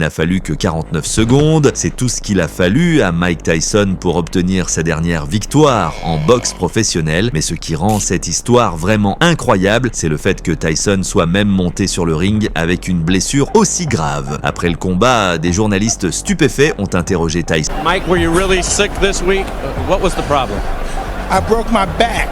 n'a fallu que 49 secondes. C'est tout ce qu'il a fallu à Mike Tyson pour obtenir sa dernière victoire en boxe professionnelle. Mais ce qui rend cette histoire vraiment incroyable, c'est le fait que Tyson soit même monté sur le ring avec une blessure aussi grave. Après le combat, des journalistes stupéfaits ont interrogé Tyson. Mike, were you really sick this week? What was the problem? I broke my back.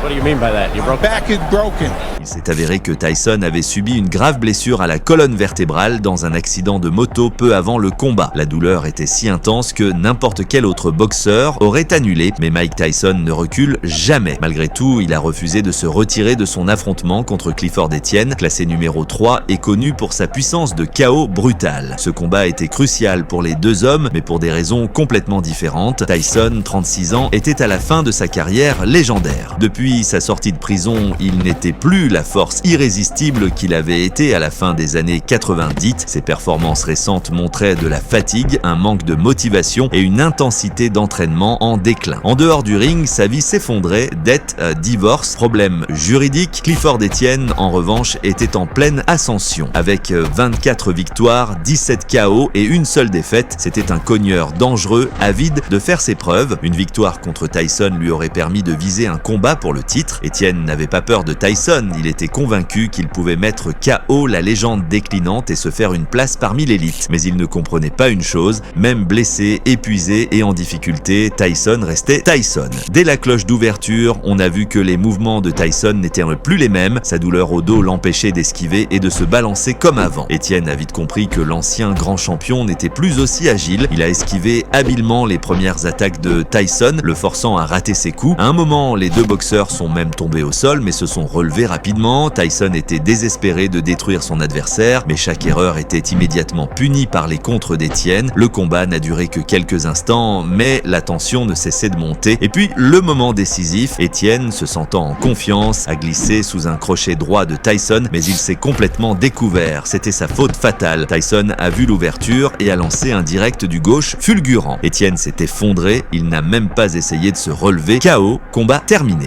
What do you mean by that? You broke My back is broken. Il s'est avéré que Tyson avait subi une grave blessure à la colonne vertébrale dans un accident de moto peu avant le combat. La douleur était si intense que n'importe quel autre boxeur aurait annulé, mais Mike Tyson ne recule jamais. Malgré tout, il a refusé de se retirer de son affrontement contre Clifford Etienne, classé numéro 3 et connu pour sa puissance de KO brutale. Ce combat était crucial pour les deux hommes, mais pour des raisons complètement différentes. Tyson, 36 ans, était à la fin de sa carrière légendaire. Depuis sa sortie de prison, il n'était plus la force irrésistible qu'il avait été à la fin des années 90. Ses performances récentes montraient de la fatigue, un manque de motivation et une intensité d'entraînement en déclin. En dehors du ring, sa vie s'effondrait, dettes, divorce, problèmes juridiques. Clifford Etienne, en revanche, était en pleine ascension. Avec 24 victoires, 17 KO et une seule défaite, c'était un cogneur dangereux, avide de faire ses preuves. Une victoire contre Tyson lui aurait permis de viser un combat pour le titre. Etienne n'avait pas peur de Tyson, il était convaincu qu'il pouvait mettre KO la légende déclinante et se faire une place parmi l'élite. Mais il ne comprenait pas une chose, même blessé, épuisé et en difficulté, Tyson restait Tyson. Dès la cloche d'ouverture, on a vu que les mouvements de Tyson n'étaient plus les mêmes, sa douleur au dos l'empêchait d'esquiver et de se balancer comme avant. Etienne a vite compris que l'ancien grand champion n'était plus aussi agile, il a esquivé habilement les premières attaques de Tyson, le forçant à rater ses coups. À un moment, les deux boxeurs sont même tombés au sol mais se sont relevés rapidement. Tyson était désespéré de détruire son adversaire, mais chaque erreur était immédiatement punie par les contres d'Etienne. Le combat n'a duré que quelques instants, mais la tension ne cessait de monter. Et puis, le moment décisif, Etienne, se sentant en confiance, a glissé sous un crochet droit de Tyson, mais il s'est complètement découvert. C'était sa faute fatale. Tyson a vu l'ouverture et a lancé un direct du gauche fulgurant. Etienne s'est effondré, il n'a même pas essayé de se relever. KO, combat terminé.